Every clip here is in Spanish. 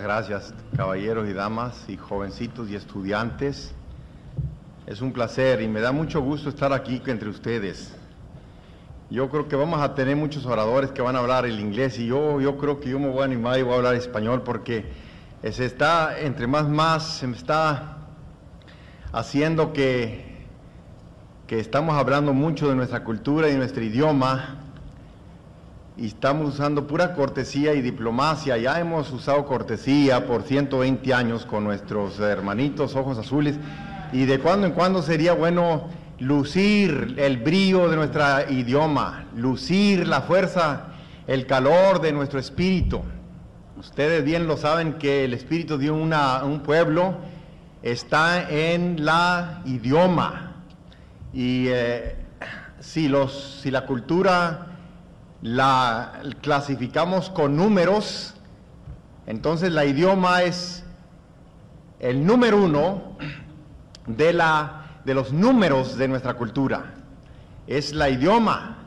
Gracias, caballeros y damas y jovencitos y estudiantes. Es un placer y me da mucho gusto estar aquí entre ustedes. Yo creo que vamos a tener muchos oradores que van a hablar el inglés y yo creo que yo me voy a animar y voy a hablar español porque entre más se me está haciendo que estamos hablando mucho de nuestra cultura y de nuestro idioma. Y estamos usando pura cortesía y diplomacia. Ya hemos usado cortesía por 120 años con nuestros hermanitos ojos azules, y de cuando en cuando sería bueno lucir el brillo de nuestro idioma, lucir la fuerza, el calor de nuestro espíritu. Ustedes bien lo saben que el espíritu de un pueblo está en la idioma, y si la cultura la clasificamos con números, entonces la idioma es el número uno de los números de nuestra cultura. Es la idioma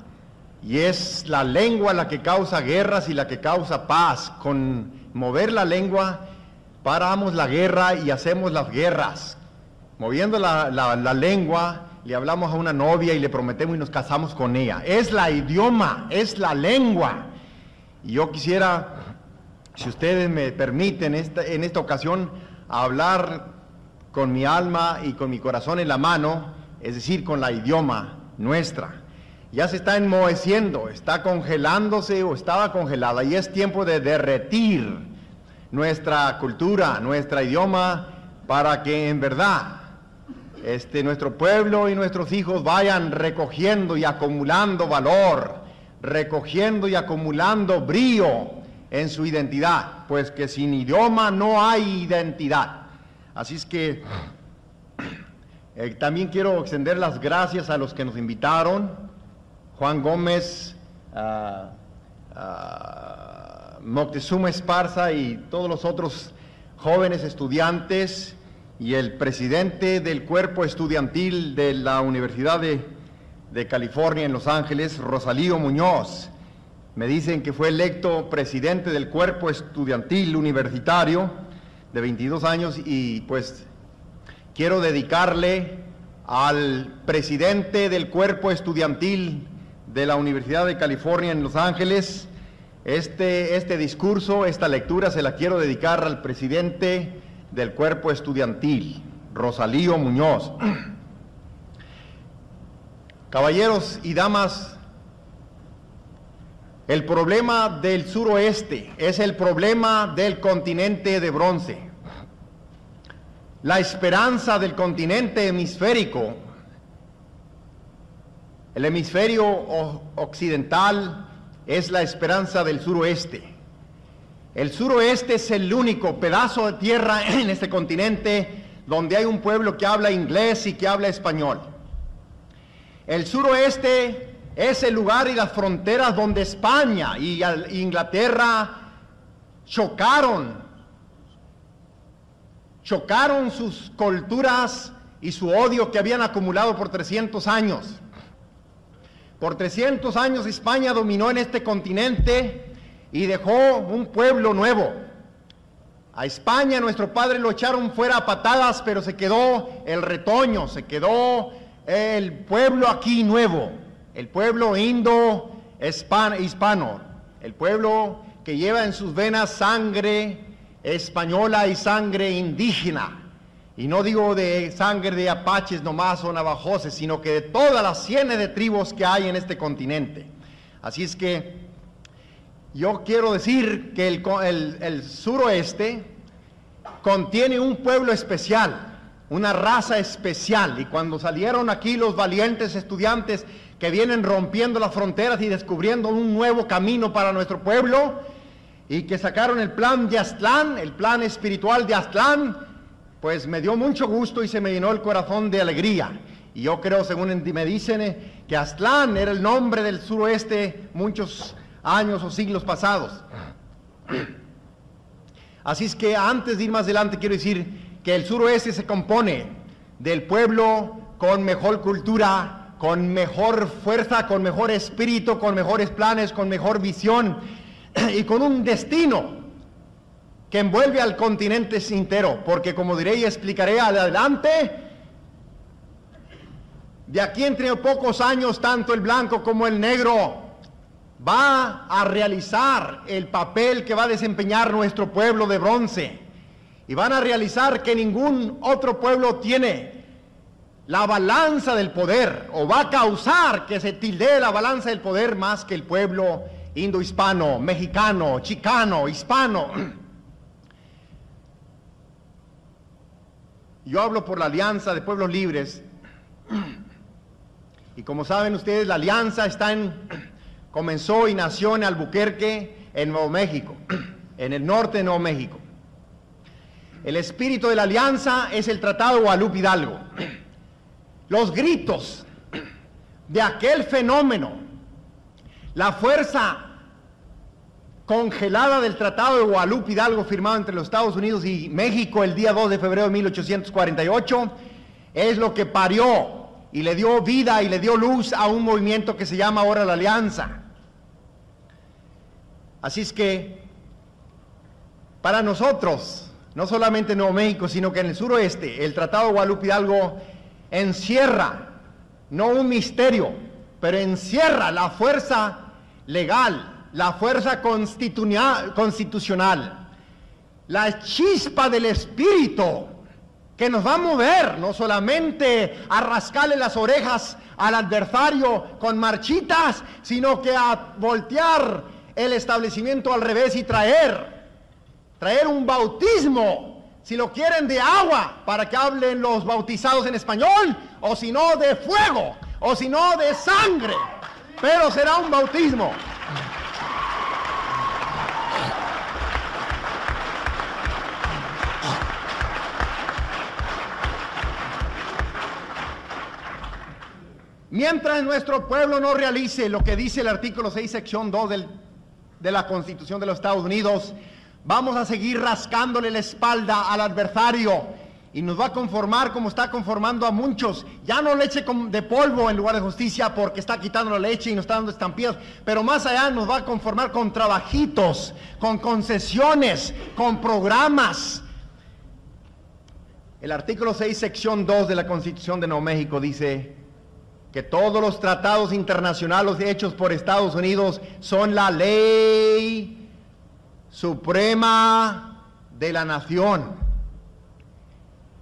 y es la lengua la que causa guerras y la que causa paz. Con mover la lengua paramos la guerra y hacemos las guerras. Moviendo la lengua le hablamos a una novia y le prometemos y nos casamos con ella. Es la idioma, es la lengua. Y yo quisiera, si ustedes me permiten en esta ocasión, hablar con mi alma y con mi corazón en la mano, es decir, con la idioma nuestra. Ya se está enmoheciendo, está congelándose o estaba congelada, y es tiempo de derretir nuestra cultura, nuestro idioma, para que en verdad nuestro pueblo y nuestros hijos vayan recogiendo y acumulando valor, recogiendo y acumulando brío en su identidad, pues que sin idioma no hay identidad. Así es que también quiero extender las gracias a los que nos invitaron: Juan Gómez, Moctezuma Esparza y todos los otros jóvenes estudiantes, y el presidente del cuerpo estudiantil de la Universidad de California en Los Ángeles, Rosalío Muñoz. Me dicen que fue electo presidente del cuerpo estudiantil universitario de 22 años, y pues quiero dedicarle al presidente del cuerpo estudiantil de la Universidad de California en Los Ángeles este discurso, esta lectura se la quiero dedicar al presidente del cuerpo estudiantil, Rosalío Muñoz. Caballeros y damas, el problema del suroeste es el problema del continente de bronce. La esperanza del continente hemisférico, el hemisferio occidental, es la esperanza del suroeste. El suroeste es el único pedazo de tierra en este continente donde hay un pueblo que habla inglés y que habla español. El suroeste es el lugar y las fronteras donde España y Inglaterra chocaron sus culturas y su odio que habían acumulado por 300 años. Por 300 años España dominó en este continente y dejó un pueblo nuevo. A España, nuestro padre, lo echaron fuera a patadas, pero se quedó el retoño, se quedó el pueblo aquí nuevo, el pueblo hispano, el pueblo que lleva en sus venas sangre española y sangre indígena. Y no digo de sangre de apaches nomás o navajoses, sino que de todas las cientos de tribus que hay en este continente. Así es que yo quiero decir que el suroeste contiene un pueblo especial, una raza especial, y cuando salieron aquí los valientes estudiantes que vienen rompiendo las fronteras y descubriendo un nuevo camino para nuestro pueblo, y que sacaron el plan de Aztlán, el plan espiritual de Aztlán, pues me dio mucho gusto y se me llenó el corazón de alegría. Y yo creo, según me dicen, que Aztlán era el nombre del suroeste muchos años o siglos pasados. Así es que antes de ir más adelante quiero decir que el suroeste se compone del pueblo con mejor cultura, con mejor fuerza, con mejor espíritu, con mejores planes, con mejor visión y con un destino que envuelve al continente entero, porque como diré y explicaré adelante, de aquí entre pocos años, tanto el blanco como el negro va a realizar el papel que va a desempeñar nuestro pueblo de bronce, y van a realizar que ningún otro pueblo tiene la balanza del poder, o va a causar que se tildee la balanza del poder más que el pueblo indohispano, mexicano, chicano, hispano. Yo hablo por la Alianza de Pueblos Libres, y como saben ustedes, la alianza comenzó y nació en Albuquerque, en Nuevo México, en el norte de Nuevo México. El espíritu de la alianza es el Tratado de Guadalupe Hidalgo. Los gritos de aquel fenómeno, la fuerza congelada del Tratado de Guadalupe Hidalgo firmado entre los Estados Unidos y México el día 2 de febrero de 1848, es lo que parió y le dio vida y le dio luz a un movimiento que se llama ahora la Alianza. Así es que, para nosotros, no solamente en Nuevo México, sino que en el suroeste, el Tratado de Guadalupe Hidalgo encierra, no un misterio, pero encierra la fuerza legal, la fuerza constitucional, la chispa del espíritu que nos va a mover, no solamente a rascarle las orejas al adversario con marchitas, sino que a voltear el establecimiento al revés y traer un bautismo, si lo quieren, de agua, para que hablen los bautizados en español, o si no, de fuego, o si no, de sangre, pero será un bautismo. Mientras nuestro pueblo no realice lo que dice el artículo 6, sección 2 de la Constitución de los Estados Unidos, vamos a seguir rascándole la espalda al adversario, y nos va a conformar como está conformando a muchos. Ya no leche de polvo en lugar de justicia, porque está quitando la leche y nos está dando estampidas, pero más allá nos va a conformar con trabajitos, con concesiones, con programas. El artículo 6, sección 2 de la Constitución de Nuevo México dice que todos los tratados internacionales hechos por Estados Unidos son la ley suprema de la nación.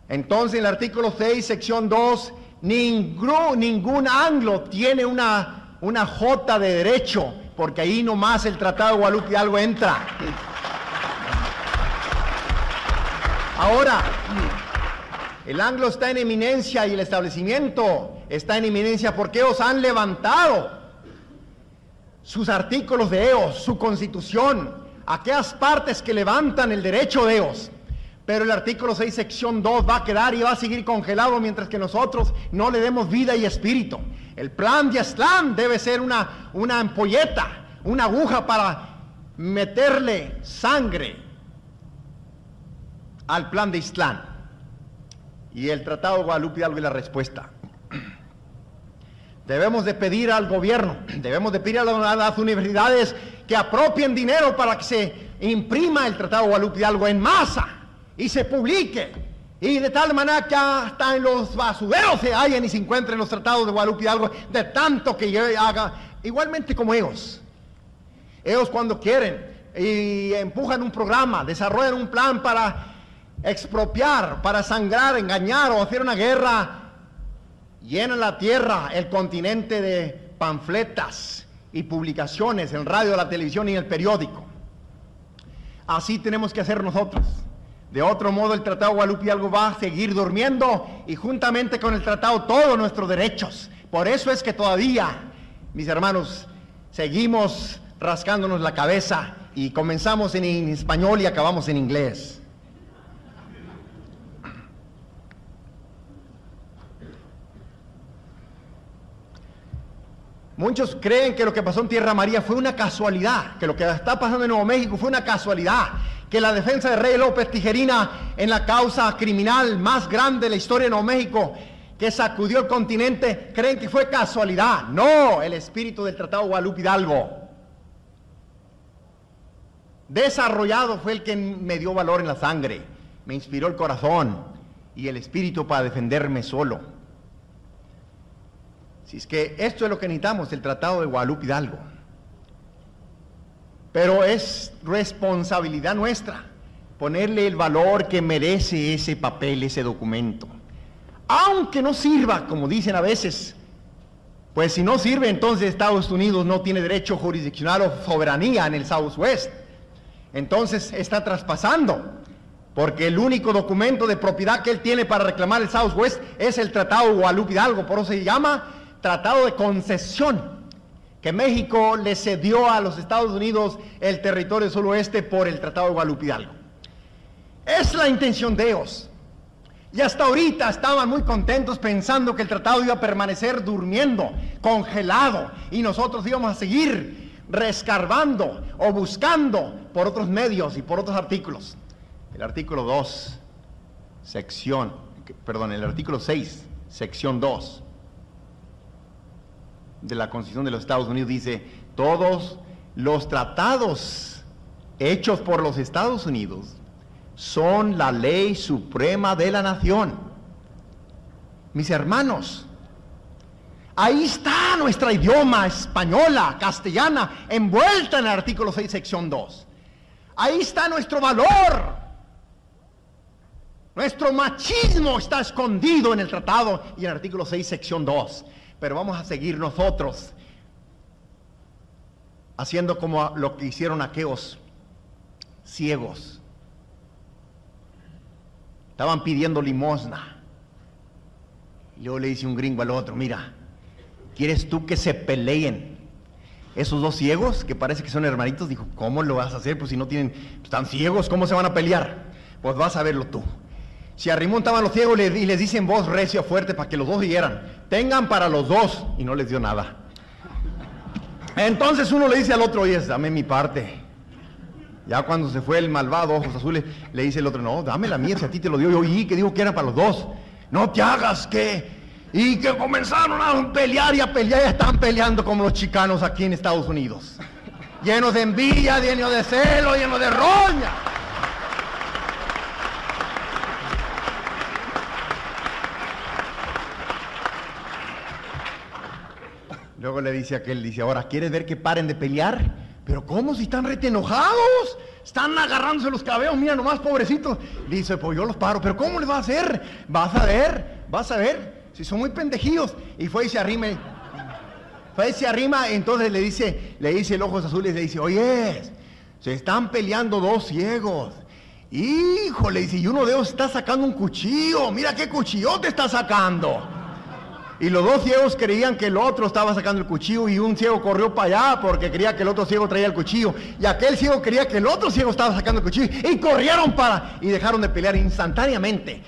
Entonces, en el artículo 6, sección 2, ningún anglo tiene una jota de derecho, porque ahí nomás el Tratado de Guadalupe Hidalgo entra. Ahora, el anglo está en eminencia y el establecimiento está en eminencia porque ellos han levantado sus artículos de ellos, su constitución, aquellas partes que levantan el derecho de ellos. Pero el artículo 6, sección 2 va a quedar y va a seguir congelado mientras que nosotros no le demos vida y espíritu. El plan de Aztlán debe ser una ampolleta, una aguja para meterle sangre al plan de Aztlán. Y el Tratado de Guadalupe Hidalgo es la respuesta. Debemos de pedir al gobierno, debemos de pedir a las universidades que apropien dinero para que se imprima el Tratado de Guadalupe Hidalgo en masa y se publique, y de tal manera que hasta en los basureros se hallen y se encuentren los tratados de Guadalupe Hidalgo, de tanto que yo haga, igualmente como ellos cuando quieren y empujan un programa, desarrollan un plan para expropiar, para sangrar, engañar o hacer una guerra, llenan la tierra, el continente de panfletas y publicaciones en radio, la televisión y en el periódico. Así tenemos que hacer nosotros. De otro modo, el Tratado de Guadalupe Hidalgo va a seguir durmiendo, y juntamente con el tratado todos nuestros derechos. Por eso es que todavía, mis hermanos, seguimos rascándonos la cabeza y comenzamos en español y acabamos en inglés. Muchos creen que lo que pasó en Tierra Amarilla fue una casualidad, que lo que está pasando en Nuevo México fue una casualidad, que la defensa de Rey López Tijerina en la causa criminal más grande de la historia de Nuevo México, que sacudió el continente, creen que fue casualidad. No, el espíritu del Tratado de Guadalupe Hidalgo. desarrollado fue el que me dio valor en la sangre, me inspiró el corazón y el espíritu para defenderme solo. Si es que esto es lo que necesitamos, el Tratado de Guadalupe Hidalgo. Pero es responsabilidad nuestra ponerle el valor que merece ese papel, ese documento. Aunque no sirva, como dicen a veces, pues si no sirve, entonces Estados Unidos no tiene derecho jurisdiccional o soberanía en el Southwest. Entonces está traspasando, porque el único documento de propiedad que él tiene para reclamar el Southwest es el Tratado de Guadalupe Hidalgo, por eso se llama Tratado de Concesión, que México le cedió a los Estados Unidos el territorio suroeste por el Tratado de Guadalupe Hidalgo. Es la intención de ellos. Y hasta ahorita estaban muy contentos pensando que el tratado iba a permanecer durmiendo, congelado, y nosotros íbamos a seguir rescarbando o buscando por otros medios y por otros artículos. El artículo 2, el artículo 6, sección 2 de la Constitución de los Estados Unidos dice: todos los tratados hechos por los Estados Unidos son la ley suprema de la nación. Mis hermanos, ahí está nuestra idioma española, castellana, envuelta en el artículo 6, sección 2. Ahí está nuestro valor. Nuestro machismo está escondido en el tratado y en el artículo 6, sección 2. Pero vamos a seguir nosotros haciendo como lo que hicieron aquellos ciegos. Estaban pidiendo limosna. Y luego le dice un gringo al otro: mira, ¿quieres tú que se peleen esos dos ciegos que parece que son hermanitos? Dijo: ¿cómo lo vas a hacer? Pues si no tienen, pues están ciegos, ¿cómo se van a pelear? Pues vas a verlo tú. Se arrimontaban los ciegos y les dicen en voz recia fuerte para que los dos oyeran: tengan para los dos. Y no les dio nada. Entonces uno le dice al otro: oye, dame mi parte. Ya cuando se fue el malvado, ojos azules, le dice el otro: no, dame la mía, si a ti te lo dio. Yo oí que dijo que era para los dos. No te hagas que... Y que comenzaron a pelear y a pelear. Ya están peleando como los chicanos aquí en Estados Unidos. Llenos de envidia, llenos de celo, llenos de roña. Luego le dice aquel, dice: ahora, ¿quieres ver que paren de pelear? Pero ¿cómo si están rete enojados? Están agarrándose los cabellos, mira nomás, pobrecitos. Dice: pues yo los paro. ¿Pero cómo les va a hacer? Vas a ver, si son muy pendejillos. Y fue y se arrima. Entonces le dice el ojos azules, le dice: oye, se están peleando dos ciegos. Híjole, dice, y uno de ellos está sacando un cuchillo. Mira qué cuchillote está sacando. Y los dos ciegos creían que el otro estaba sacando el cuchillo, y un ciego corrió para allá porque creía que el otro ciego traía el cuchillo, y aquel ciego creía que el otro ciego estaba sacando el cuchillo, y corrieron y dejaron de pelear instantáneamente.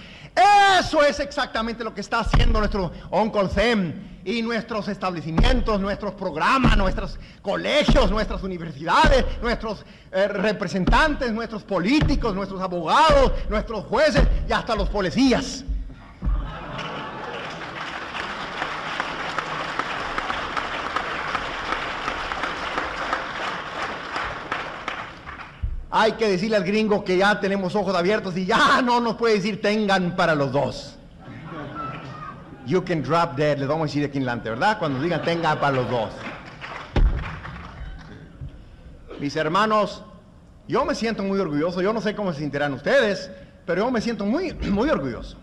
Eso es exactamente lo que está haciendo nuestro Uncle Sam y nuestros establecimientos, nuestros programas, nuestros colegios, nuestras universidades, nuestros representantes, nuestros políticos, nuestros abogados, nuestros jueces y hasta los policías. Hay que decirle al gringo que ya tenemos ojos abiertos y ya no nos puede decir: tengan para los dos. You can drop dead, les vamos a decir aquí en delante, ¿verdad? Cuando digan tengan para los dos. Mis hermanos, yo me siento muy orgulloso. Yo no sé cómo se sentirán ustedes, pero yo me siento muy, muy orgulloso.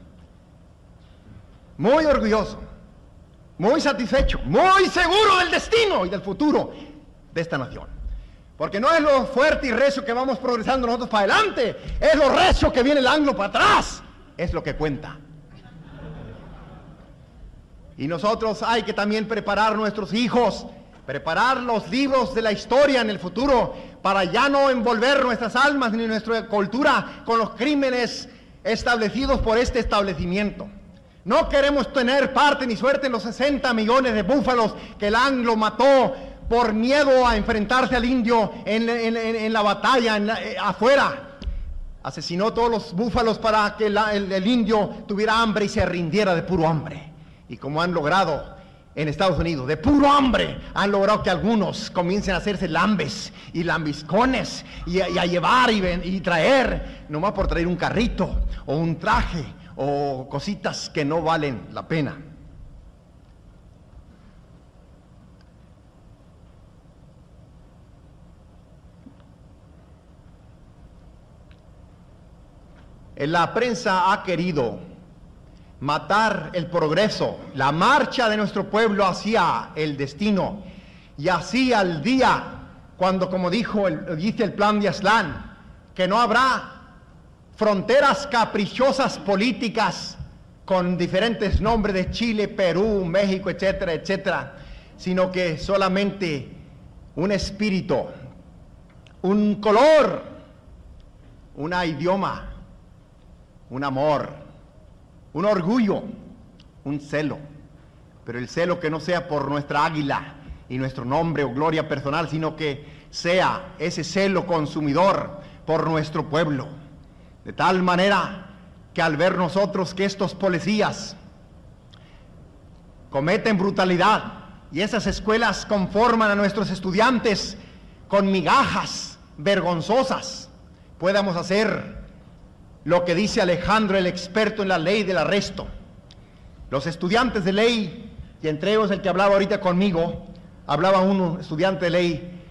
Muy orgulloso. Muy satisfecho. Muy seguro del destino y del futuro de esta nación. Porque no es lo fuerte y recio que vamos progresando nosotros para adelante, es lo recio que viene el anglo para atrás, es lo que cuenta. Y nosotros hay que también preparar a nuestros hijos, preparar los libros de la historia en el futuro, para ya no envolver nuestras almas ni nuestra cultura con los crímenes establecidos por este establecimiento. No queremos tener parte ni suerte en los 60 millones de búfalos que el anglo mató por miedo a enfrentarse al indio en la batalla afuera. Asesinó todos los búfalos para que el indio tuviera hambre y se rindiera de puro hambre. Y como han logrado en Estados Unidos. De puro hambre han logrado que algunos comiencen a hacerse lambes y lambiscones y a llevar y traer, nomás por traer un carrito o un traje o cositas que no valen la pena. La prensa ha querido matar el progreso, la marcha de nuestro pueblo hacia el destino y hacia el día cuando, como dice el plan de Aztlán, que no habrá fronteras caprichosas políticas con diferentes nombres de Chile, Perú, México, etcétera, etcétera, sino que solamente un espíritu, un color, un idioma, un amor, un orgullo, un celo, pero el celo que no sea por nuestra águila y nuestro nombre o gloria personal, sino que sea ese celo consumidor por nuestro pueblo, de tal manera que al ver nosotros que estos policías cometen brutalidad y esas escuelas conforman a nuestros estudiantes con migajas vergonzosas, podamos hacer lo que dice Alejandro, el experto en la ley del arresto. Los estudiantes de ley, y entre ellos el que hablaba ahorita conmigo, hablaba un estudiante de ley,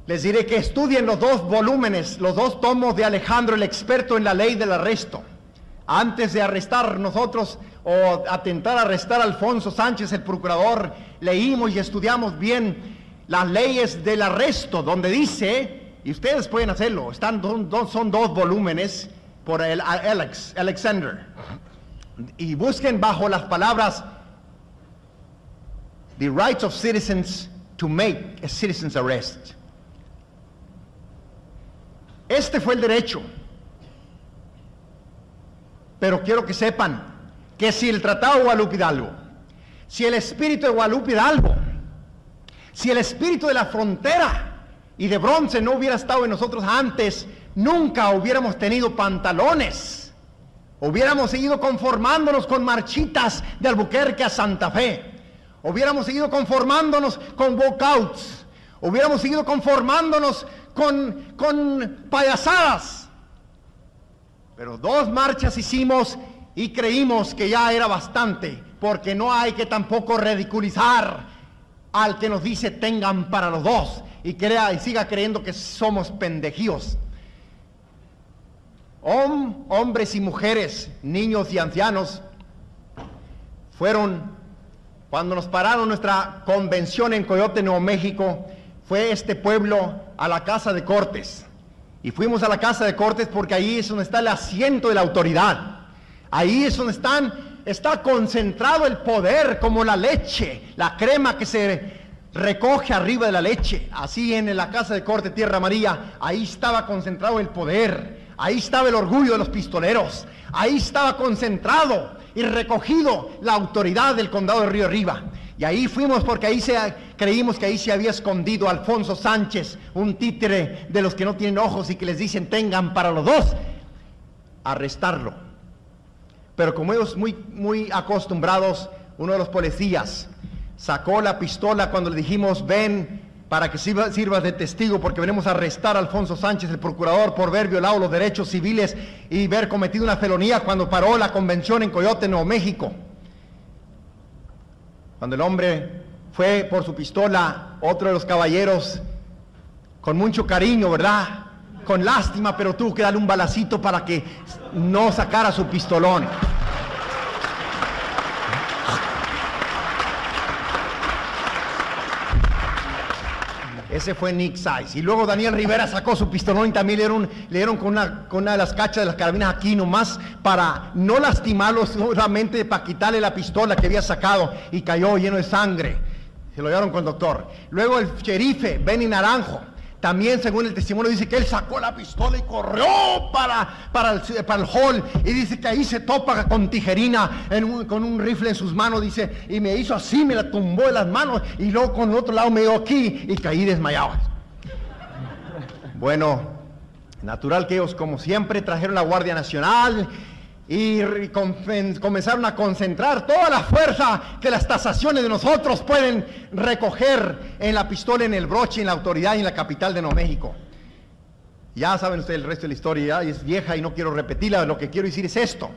les diré que estudien los 2 volúmenes, los 2 tomos de Alejandro, el experto en la ley del arresto. Antes de arrestar nosotros o atentar a arrestar a Alfonso Sánchez, el procurador, leímos y estudiamos bien las leyes del arresto, donde dice, y ustedes pueden hacerlo, son 2 volúmenes, por el Alexander, y busquen bajo las palabras the rights of citizens to make a citizen's arrest. Este fue el derecho, pero quiero que sepan que si el Tratado de Guadalupe Hidalgo, si el espíritu de Guadalupe Hidalgo, si el espíritu de la frontera y de bronce no hubiera estado en nosotros antes, nunca hubiéramos tenido pantalones, hubiéramos seguido conformándonos con marchitas de Albuquerque a Santa Fe, hubiéramos seguido conformándonos con walkouts, hubiéramos seguido conformándonos con payasadas, pero 2 marchas hicimos y creímos que ya era bastante, porque no hay que tampoco ridiculizar al que nos dice tengan para los 2 y siga creyendo que somos pendejíos. Hombres y mujeres, niños y ancianos, fueron, cuando nos pararon nuestra convención en Coyote, Nuevo México, fue este pueblo a la Casa de Cortes. Y fuimos a la Casa de Cortes porque ahí es donde está el asiento de la autoridad. Ahí es donde está concentrado el poder, como la leche, la crema que se recoge arriba de la leche. Así en la Casa de Corte Tierra Amarilla, ahí estaba concentrado el poder. Ahí estaba el orgullo de los pistoleros, ahí estaba concentrado y recogido la autoridad del condado de Río Arriba. Y ahí fuimos porque creímos que ahí se había escondido Alfonso Sánchez, un títere de los que no tienen ojos y que les dicen tengan para los 2, arrestarlo. Pero como ellos muy acostumbrados, uno de los policías sacó la pistola cuando le dijimos ven para que sirvas de testigo, porque venimos a arrestar a Alfonso Sánchez, el procurador, por haber violado los derechos civiles y haber cometido una felonía cuando paró la convención en Coyote, Nuevo México. Cuando el hombre fue por su pistola, otro de los caballeros, con mucho cariño, ¿verdad?, con lástima, pero tuvo que darle un balacito para que no sacara su pistolón. Ese fue Nick Size. Y luego Daniel Rivera sacó su pistolón y también le dieron con una de las cachas de las carabinas aquí nomás para no lastimarlo, solamente para quitarle la pistola que había sacado y cayó lleno de sangre. Se lo llevaron con el doctor. Luego el sherife Benny Naranjo, también según el testimonio dice que él sacó la pistola y corrió para el hall y dice que ahí se topa con tijerina con un rifle en sus manos, dice, y me hizo así, me la tumbó de las manos y luego con el otro lado me dio aquí y caí desmayado. Bueno, natural que ellos como siempre trajeron la Guardia Nacional y comenzaron a concentrar toda la fuerza que las tasaciones de nosotros pueden recoger en la pistola, en el broche, en la autoridad y en la capital de Nuevo México. Ya saben ustedes el resto de la historia, ya es vieja y no quiero repetirla. Lo que quiero decir es esto: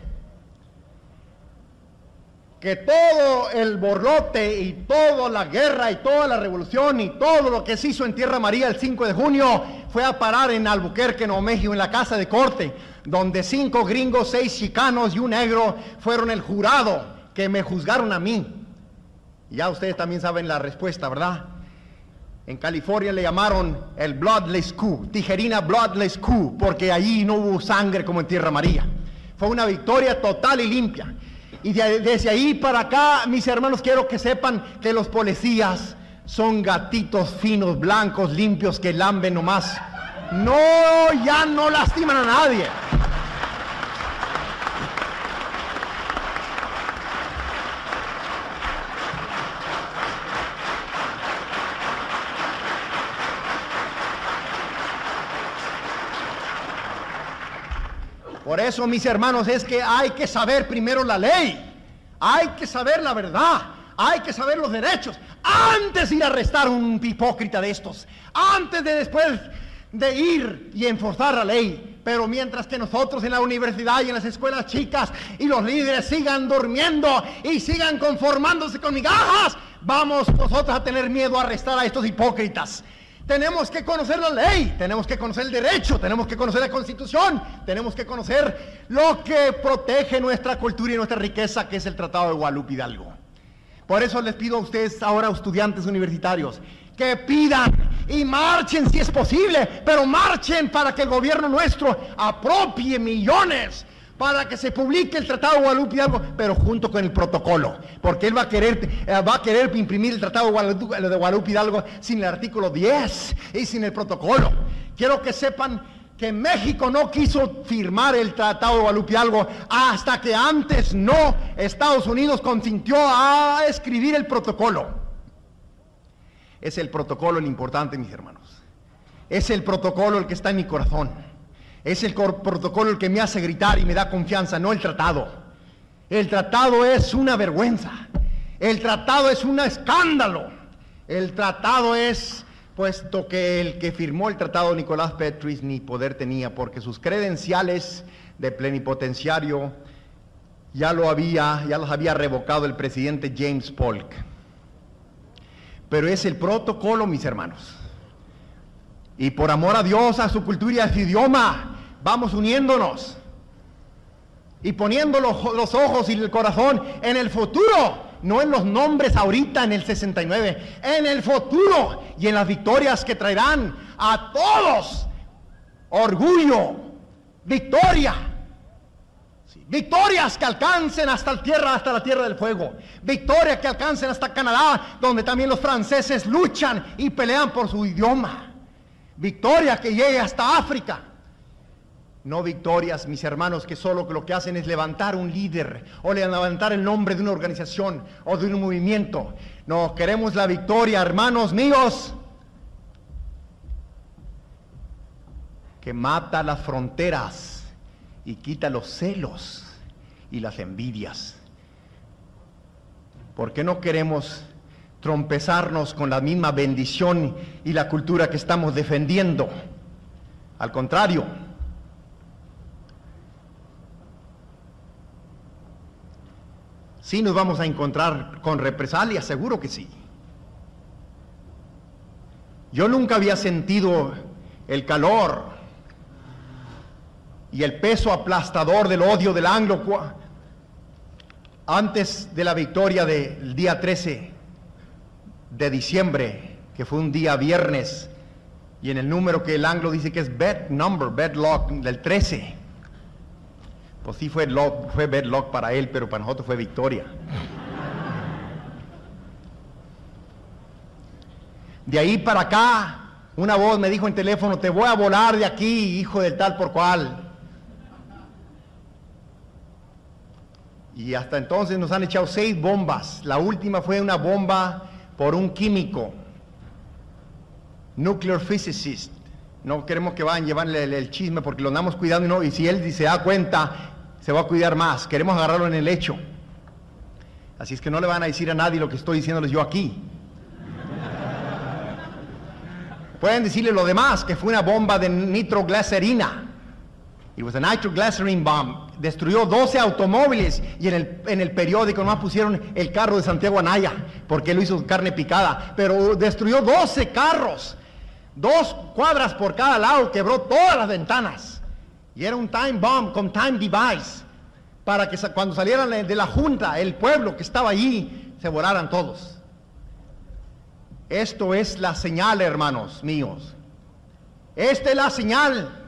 que todo el borlote y toda la guerra y toda la revolución y todo lo que se hizo en Tierra Amarilla el 5 de junio fue a parar en Albuquerque, Nuevo México, en la casa de corte, donde 5 gringos, 6 chicanos y un negro fueron el jurado que me juzgaron a mí. Ya ustedes también saben la respuesta, ¿verdad? En California le llamaron el Bloodless Coup, Tijerina Bloodless Coup, porque allí no hubo sangre como en Tierra Amarilla. Fue una victoria total y limpia. Y desde ahí para acá, mis hermanos, quiero que sepan que los policías son gatitos finos, blancos, limpios, que lamben nomás. No, ya no lastiman a nadie. Por eso, mis hermanos, es que hay que saber primero la ley, hay que saber la verdad, hay que saber los derechos, antes de ir a arrestar a un hipócrita de estos, antes de después de ir y enforzar la ley. Pero mientras que nosotros en la universidad y en las escuelas chicas y los líderes sigan durmiendo y sigan conformándose con migajas, vamos nosotros a tener miedo a arrestar a estos hipócritas. Tenemos que conocer la ley, tenemos que conocer el derecho, tenemos que conocer la Constitución, tenemos que conocer lo que protege nuestra cultura y nuestra riqueza, que es el Tratado de Guadalupe Hidalgo. Por eso les pido a ustedes ahora, estudiantes universitarios, que pidan y marchen si es posible, pero marchen para que el gobierno nuestro apropie millones para que se publique el Tratado de Guadalupe Hidalgo, pero junto con el protocolo, porque él va a querer imprimir el Tratado de Guadalupe Hidalgo sin el artículo 10 y sin el protocolo. Quiero que sepan que México no quiso firmar el Tratado de Guadalupe Hidalgo hasta que antes Estados Unidos consintió a escribir el protocolo. Es el protocolo el importante, mis hermanos. Es el protocolo el que está en mi corazón. Es el protocolo el que me hace gritar y me da confianza, no el tratado. El tratado es una vergüenza. El tratado es un escándalo. El tratado es, puesto que el que firmó el tratado, Nicolás Petris, ni poder tenía, porque sus credenciales de plenipotenciario ya los había revocado el presidente James Polk. Pero es el protocolo, mis hermanos. Y por amor a Dios, a su cultura y a su idioma, vamos uniéndonos y poniendo los ojos y el corazón en el futuro, no en los nombres ahorita en el 69, en el futuro y en las victorias que traerán a todos orgullo, victoria. Victorias que alcancen hasta la tierra del fuego. Victorias que alcancen hasta Canadá, donde también los franceses luchan y pelean por su idioma. Victoria que llegue hasta África. No victorias, mis hermanos, que solo lo que hacen es levantar un líder o levantar el nombre de una organización o de un movimiento. No, queremos la victoria, hermanos míos, que mata las fronteras y quita los celos y las envidias. ¿Por qué no queremos trompezarnos con la misma bendición y la cultura que estamos defendiendo? Al contrario, sí nos vamos a encontrar con represalias, seguro que sí. Yo nunca había sentido el calor y el peso aplastador del odio del anglo antes de la victoria del día 13 de diciembre, que fue un día viernes, y en el número que el anglo dice que es bad luck, del 13. Pues sí fue bad luck para él, pero para nosotros fue victoria. De ahí para acá, una voz me dijo en teléfono: te voy a volar de aquí, hijo del tal por cual. Y hasta entonces nos han echado 6 bombas. La última fue una bomba por un químico, nuclear physicist. No queremos que vayan a llevarle el chisme porque lo andamos cuidando, y si él se da cuenta, se va a cuidar más. Queremos agarrarlo en el hecho. Así es que no le van a decir a nadie lo que estoy diciéndoles yo aquí. Pueden decirle lo demás, que fue una bomba de nitroglicerina. It was a nitroglycerin bomb. Destruyó 12 automóviles y en el periódico nomás pusieron el carro de Santiago Anaya, porque él lo hizo carne picada. Pero destruyó 12 carros. 2 cuadras por cada lado, quebró todas las ventanas. Y era un time bomb con time device, para que cuando salieran de la junta, el pueblo que estaba allí, se volaran todos. Esto es la señal, hermanos míos. Esta es la señal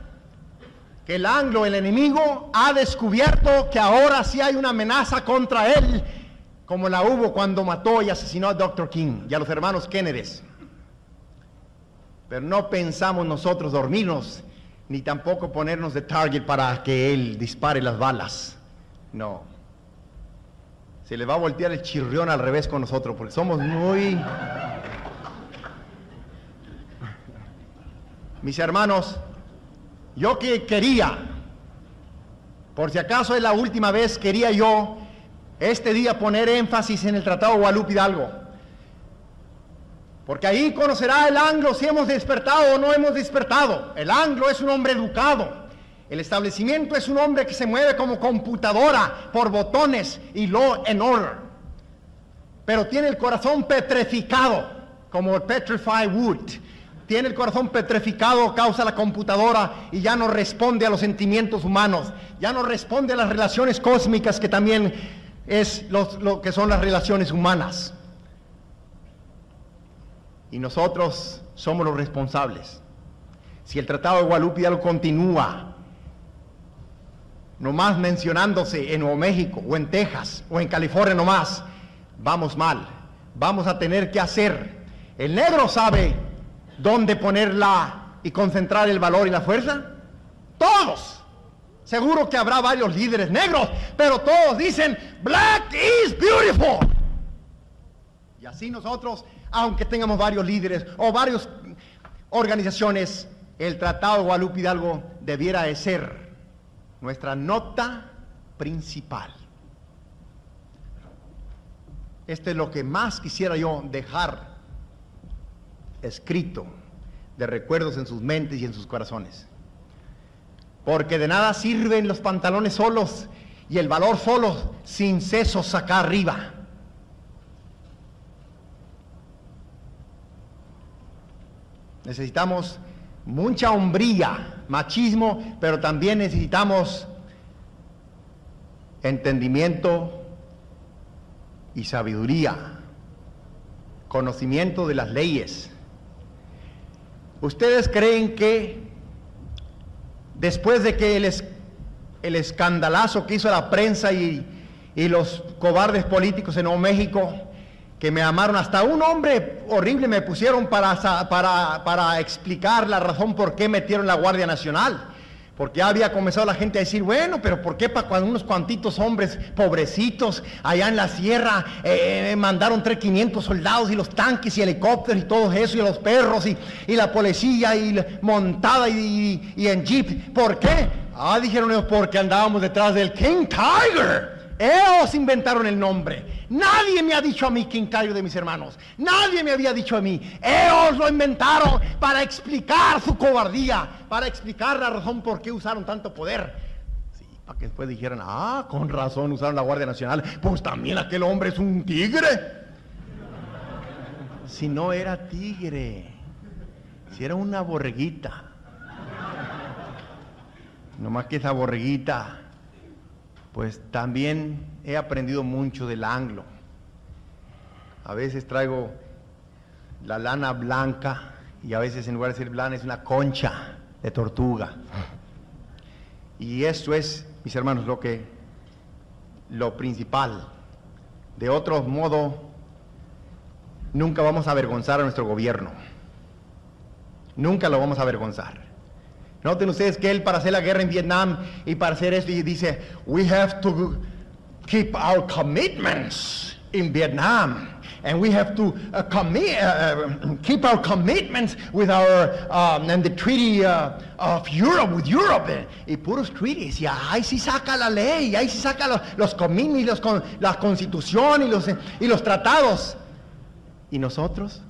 que el anglo, el enemigo, ha descubierto que ahora sí hay una amenaza contra él, como la hubo cuando mató y asesinó a Dr. King y a los hermanos Kennedy. Pero no pensamos nosotros dormirnos, ni tampoco ponernos de target para que él dispare las balas. No. Se le va a voltear el chirrión al revés con nosotros, porque somos muy... Mis hermanos, yo que quería, por si acaso es la última vez, quería yo este día poner énfasis en el Tratado de Guadalupe Hidalgo. Porque ahí conocerá el anglo si hemos despertado o no hemos despertado. El anglo es un hombre educado. El establecimiento es un hombre que se mueve como computadora por botones y law and order. Pero tiene el corazón petrificado, como el petrified wood. Tiene el corazón petrificado, causa la computadora y ya no responde a los sentimientos humanos. Ya no responde a las relaciones cósmicas, que también es lo que son las relaciones humanas. Y nosotros somos los responsables. Si el Tratado de Guadalupe Hidalgo continúa nomás mencionándose en Nuevo México o en Texas o en California nomás, vamos mal. Vamos a tener que hacer. El negro sabe dónde ponerla y concentrar el valor y la fuerza. Todos. Seguro que habrá varios líderes negros, pero todos dicen "Black is beautiful". Y así nosotros, aunque tengamos varios líderes o varias organizaciones, el Tratado de Guadalupe Hidalgo debiera de ser nuestra nota principal. Este es lo que más quisiera yo dejar escrito de recuerdos en sus mentes y en sus corazones. Porque de nada sirven los pantalones solos y el valor solo sin sesos acá arriba. Necesitamos mucha hombría, machismo, pero también necesitamos entendimiento y sabiduría, conocimiento de las leyes. ¿Ustedes creen que después de que el escandalazo que hizo la prensa y los cobardes políticos en Nuevo México, que me llamaron, hasta un hombre horrible me pusieron para explicar la razón por qué metieron la Guardia Nacional? Porque ya había comenzado la gente a decir, bueno, pero ¿por qué para cuando unos cuantitos hombres pobrecitos allá en la sierra mandaron 500 soldados y los tanques y helicópteros y todo eso y los perros y la policía y montada y en jeep? ¿Por qué? Dijeron ellos, porque andábamos detrás del King Tiger. Ellos inventaron el nombre. Nadie me ha dicho a mí King Tiger de mis hermanos. Nadie me había dicho a mí. Ellos lo inventaron para explicar su cobardía, para explicar la razón por qué usaron tanto poder. Sí, para que después dijeran, con razón usaron la Guardia Nacional. Pues también aquel hombre es un tigre. Si no era tigre, si era una borreguita. No más que esa borreguita, pues también he aprendido mucho del anglo. A veces traigo la lana blanca y a veces en lugar de ser blanca es una concha de tortuga. Y esto es, mis hermanos, lo principal. De otro modo, nunca vamos a avergonzar a nuestro gobierno. Nunca lo vamos a avergonzar. Noten ustedes que él, para hacer la guerra en Vietnam y para hacer esto, dice, we have to keep our commitments in Vietnam and we have to keep our commitments with our and the treaty of Europe, with Europe. Y puros treaties, y ahí sí saca la ley, y ahí sí saca los commitments, la constitución y los tratados. ¿Y nosotros?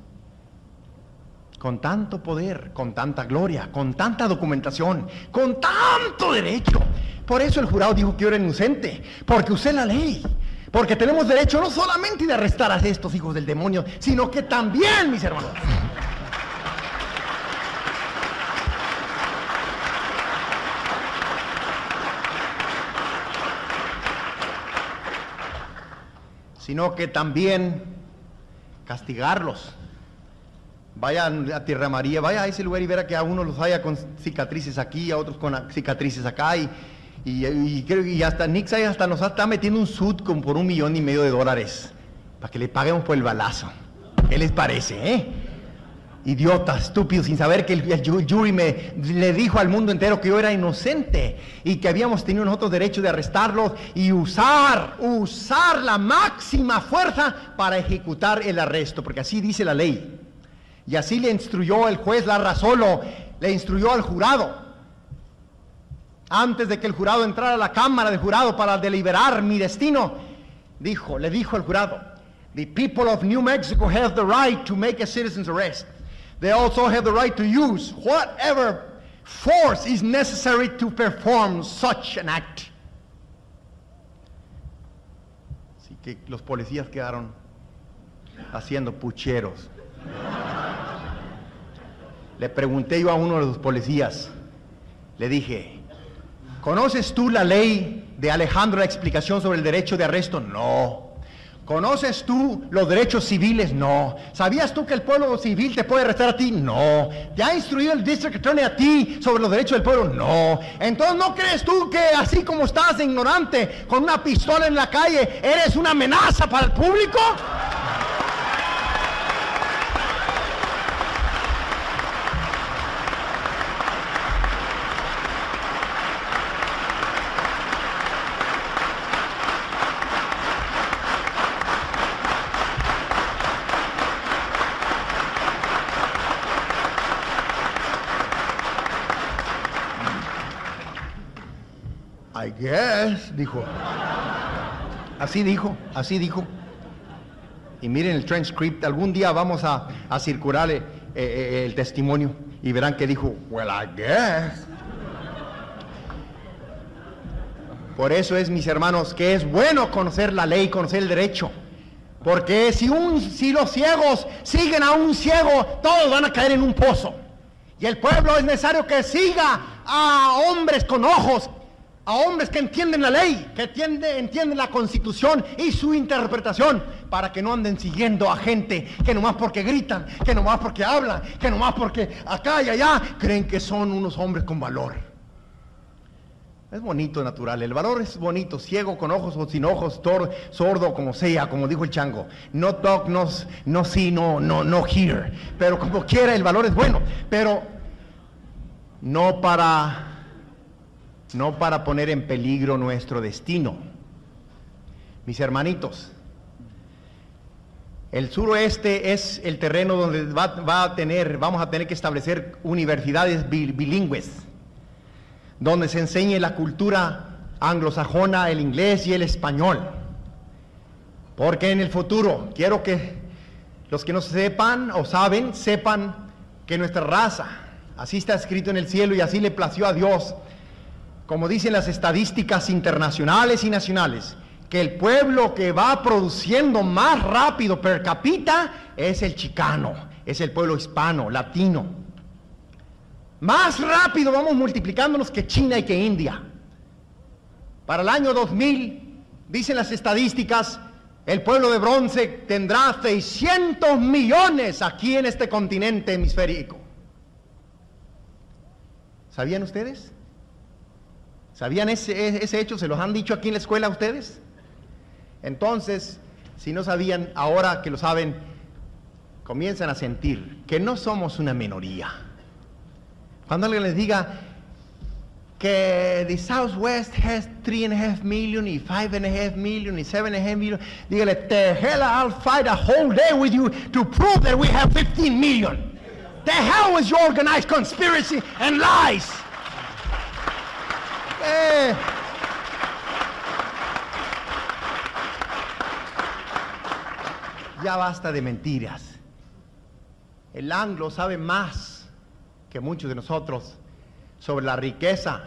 Con tanto poder, con tanta gloria, con tanta documentación, con tanto derecho. Por eso el jurado dijo que yo era inocente, porque usé la ley, porque tenemos derecho no solamente de arrestar a estos hijos del demonio, sino que también, mis hermanos. Sino que también castigarlos. Vaya a Tierra María, vaya a ese lugar y verá que a unos los haya con cicatrices aquí, a otros con cicatrices acá, y creo que hasta Nixon hasta nos está metiendo un suit por $1,5 millones para que le paguemos por el balazo. ¿Qué les parece, Idiota, estúpido, sin saber que el jury le dijo al mundo entero que yo era inocente y que habíamos tenido nosotros derecho de arrestarlos y usar la máxima fuerza para ejecutar el arresto, porque así dice la ley. Y así le instruyó el juez Larrazolo, le instruyó al jurado. Antes de que el jurado entrara a la cámara de jurado para deliberar mi destino, le dijo al jurado: "The people of New Mexico have the right to make a citizen's arrest. They also have the right to use whatever force is necessary to perform such an act." Así que los policías quedaron haciendo pucheros. Le pregunté yo a uno de los policías, le dije: ¿conoces tú la ley de Alejandro, la explicación sobre el derecho de arresto? No. ¿Conoces tú los derechos civiles? No. ¿Sabías tú que el pueblo civil te puede arrestar a ti? No. ¿Te ha instruido el District Attorney a ti sobre los derechos del pueblo? No. Entonces, ¿no crees tú que así como estás ignorante con una pistola en la calle, eres una amenaza para el público? I guess, dijo. Así dijo. Y miren el transcript, algún día vamos a circular el testimonio y verán que dijo, well, I guess. Por eso es, mis hermanos, que es bueno conocer la ley, conocer el derecho. Porque si los ciegos siguen a un ciego, todos van a caer en un pozo. Y el pueblo es necesario que siga a hombres con ojos, a hombres que entienden la ley, que entienden la Constitución y su interpretación, para que no anden siguiendo a gente que nomás porque gritan, que nomás porque hablan, que nomás porque acá y allá creen que son unos hombres con valor. Es bonito, natural, el valor es bonito, ciego, con ojos o sin ojos, sordo, como sea, como dijo el chango. No talk, no see, no hear. Pero como quiera, el valor es bueno, pero no para poner en peligro nuestro destino. Mis hermanitos, el suroeste es el terreno donde vamos a tener que establecer universidades bilingües, donde se enseñe la cultura anglosajona, el inglés y el español. Porque en el futuro, quiero que los que no sepan o sepan que nuestra raza, así está escrito en el cielo y así le plació a Dios, como dicen las estadísticas internacionales y nacionales, que el pueblo que va produciendo más rápido per cápita es el chicano, es el pueblo hispano, latino. Más rápido vamos multiplicándonos que China y que India. Para el año 2000, dicen las estadísticas, el pueblo de bronce tendrá 600 millones aquí en este continente hemisférico. ¿Sabían ustedes? ¿Sabían ese hecho? ¿Se los han dicho aquí en la escuela a ustedes? Entonces, si no sabían, ahora que lo saben, comienzan a sentir que no somos una minoría. Cuando alguien les diga, que the Southwest has 3.5 million y 5.5 million y 7.5 million. Dígale, the hell, I'll fight a whole day with you to prove that we have 15 million. The hell is your organized conspiracy and lies? Ya basta de mentiras. El anglo sabe más que muchos de nosotros sobre la riqueza,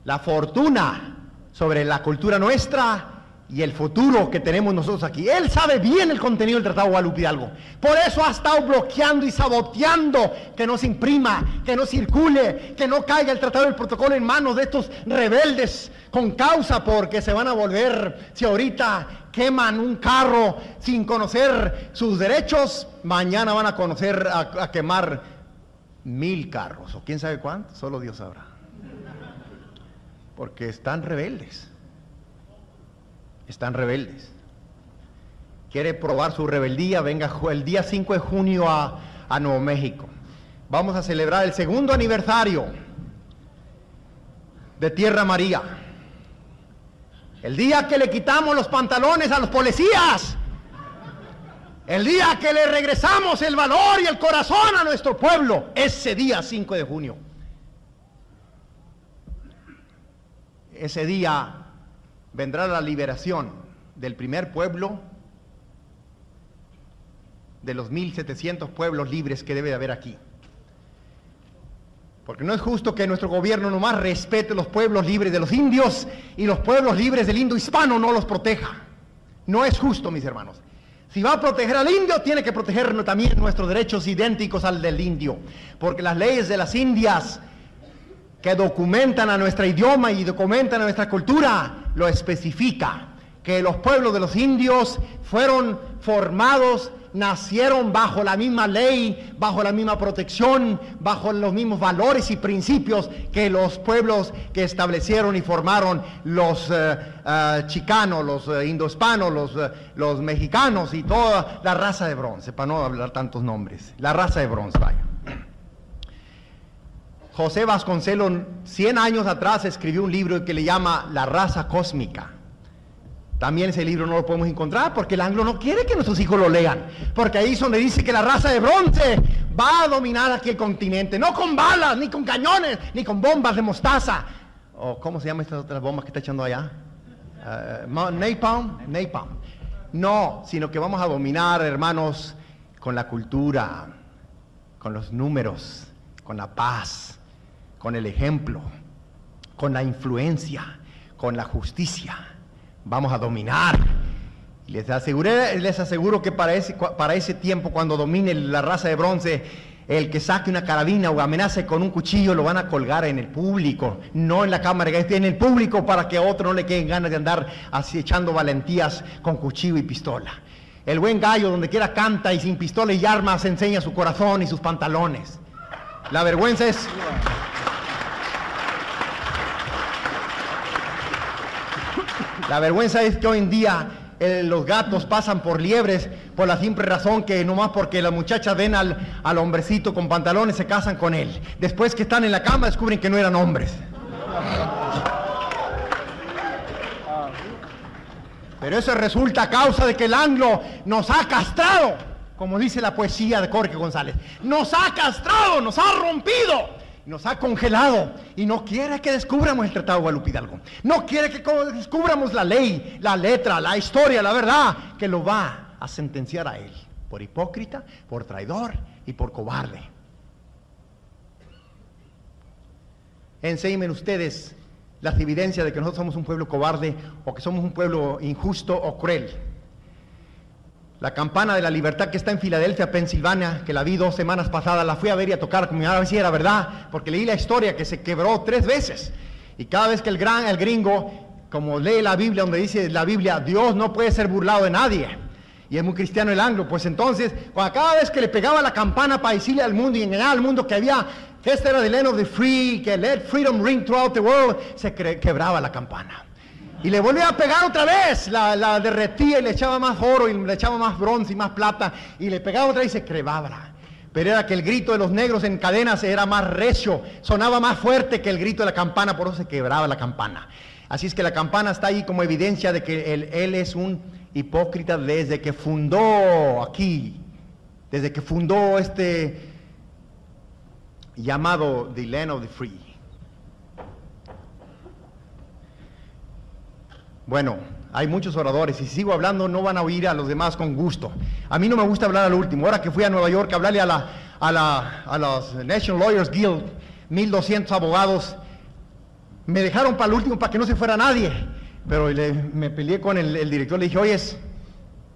la fortuna, sobre la cultura nuestra y el futuro que tenemos nosotros aquí. Él sabe bien el contenido del Tratado Guadalupe Hidalgo. Por eso ha estado bloqueando y saboteando que no se imprima, que no circule, que no caiga el Tratado del Protocolo en manos de estos rebeldes con causa, porque se van a volver, si ahorita queman un carro sin conocer sus derechos, mañana van a quemar 1000 carros, o quién sabe cuántos, solo Dios sabrá. Porque están rebeldes. Están rebeldes. Quiere probar su rebeldía, venga el día 5 de junio a Nuevo México. Vamos a celebrar el 2º aniversario de Tierra María. El día que le quitamos los pantalones a los policías. El día que le regresamos el valor y el corazón a nuestro pueblo. Ese día 5 de junio. Ese día vendrá la liberación del primer pueblo de los 1.700 pueblos libres que debe de haber aquí. Porque no es justo que nuestro gobierno nomás respete los pueblos libres de los indios y los pueblos libres del indo-hispano no los proteja. No es justo, mis hermanos. Si va a proteger al indio, tiene que proteger también nuestros derechos idénticos al del indio. Porque las leyes de las Indias que documentan a nuestro idioma y documentan a nuestra cultura, lo especifica, que los pueblos de los indios fueron formados, nacieron bajo la misma ley, bajo la misma protección, bajo los mismos valores y principios que los pueblos que establecieron y formaron los chicanos, los indohispanos, los mexicanos y toda la raza de bronce, para no hablar tantos nombres, la raza de bronce, vaya. José Vasconcelos, 100 años atrás, escribió un libro que le llama La raza cósmica. También ese libro no lo podemos encontrar porque el anglo no quiere que nuestros hijos lo lean. Porque ahí es donde dice que la raza de bronce va a dominar aquí el continente. No con balas, ni con cañones, ni con bombas de mostaza. O ¿cómo se llaman estas otras bombas que está echando allá? Napalm. No, sino que vamos a dominar, hermanos, con la cultura, con los números, con la paz, con el ejemplo, con la influencia, con la justicia. Vamos a dominar. Les aseguro que para ese tiempo, cuando domine la raza de bronce, el que saque una carabina o amenace con un cuchillo lo van a colgar en el público, no en la cámara, en el público, para que a otro no le queden ganas de andar así echando valentías con cuchillo y pistola. El buen gallo donde quiera canta y sin pistola y armas enseña su corazón y sus pantalones. La vergüenza es... La vergüenza es que hoy en día los gatos pasan por liebres por la simple razón que nomás porque las muchachas ven al hombrecito con pantalones se casan con él. Después que están en la cama descubren que no eran hombres. Pero eso resulta a causa de que el anglo nos ha castrado, como dice la poesía de Jorge González. Nos ha castrado, nos ha rompido. Nos ha congelado y no quiere que descubramos el Tratado Guadalupe Hidalgo. No quiere que descubramos la ley, la letra, la historia, la verdad, que lo va a sentenciar a él por hipócrita, por traidor y por cobarde. Enséñenme ustedes las evidencias de que nosotros somos un pueblo cobarde o que somos un pueblo injusto o cruel. La campana de la libertad que está en Filadelfia, Pensilvania, que la vi 2 semanas pasadas, la fui a ver y a tocar, a ver si era verdad, porque leí la historia que se quebró 3 veces. Y cada vez que el gringo, como lee la Biblia, donde dice la Biblia, Dios no puede ser burlado de nadie. Y es muy cristiano el anglo, pues entonces, cada vez que le pegaba la campana para decirle al mundo y engañar al mundo que este era the land of the free, que let freedom ring throughout the world, se quebraba la campana. Y le volvía a pegar otra vez, la derretía y le echaba más oro y le echaba más bronce y más plata y le pegaba otra vez y se quebraba. pero era que el grito de los negros en cadenas era más recio, sonaba más fuerte que el grito de la campana, por eso se quebraba la campana. Así es que la campana está ahí como evidencia de que él es un hipócrita desde que fundó aquí, desde que fundó este llamado The Land of the Free. Bueno, hay muchos oradores y si sigo hablando no van a oír a los demás con gusto. A mí no me gusta hablar al último. Ahora que fui a Nueva York a hablarle a los National Lawyers Guild, 1200 abogados, me dejaron para el último para que no se fuera nadie. Pero me peleé con el director, le dije, oye,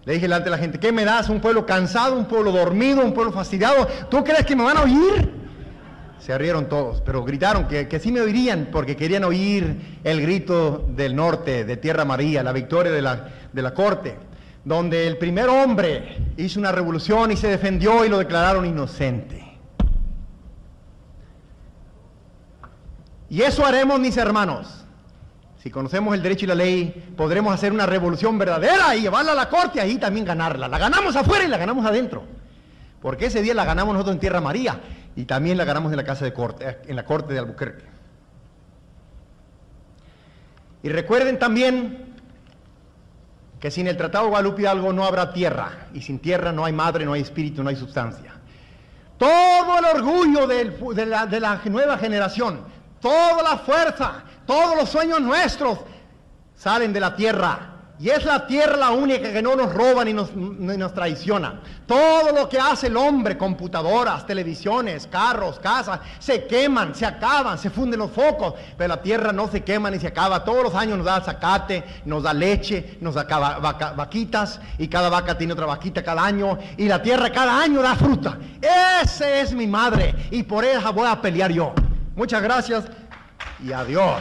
le dije delante de la gente, ¿qué me das? ¿Un pueblo cansado, un pueblo dormido, un pueblo fastidiado? ¿Tú crees que me van a oír? Se rieron todos, pero gritaron que sí me oirían porque querían oír el grito del norte, de Tierra Amarilla, la victoria de la corte, donde el primer hombre hizo una revolución y se defendió y lo declararon inocente. Y eso haremos, mis hermanos. Si conocemos el derecho y la ley, podremos hacer una revolución verdadera y llevarla a la corte y ahí también ganarla. La ganamos afuera y la ganamos adentro. Porque ese día la ganamos nosotros en Tierra Amarilla y también la ganamos en la casa de corte, en la corte de Albuquerque. Y recuerden también que sin el Tratado de Guadalupe Hidalgo no habrá tierra, y sin tierra no hay madre, no hay espíritu, no hay sustancia. Todo el orgullo de la nueva generación, toda la fuerza, todos los sueños nuestros salen de la tierra. Y es la tierra la única que no nos roba ni nos traiciona. Todo lo que hace el hombre, computadoras, televisiones, carros, casas, se queman, se acaban, se funden los focos. Pero la tierra no se quema ni se acaba. Todos los años nos da zacate, nos da leche, nos da vaquitas. Y cada vaca tiene otra vaquita cada año. Y la tierra cada año da fruta. Esa es mi madre. Y por ella voy a pelear yo. Muchas gracias y adiós.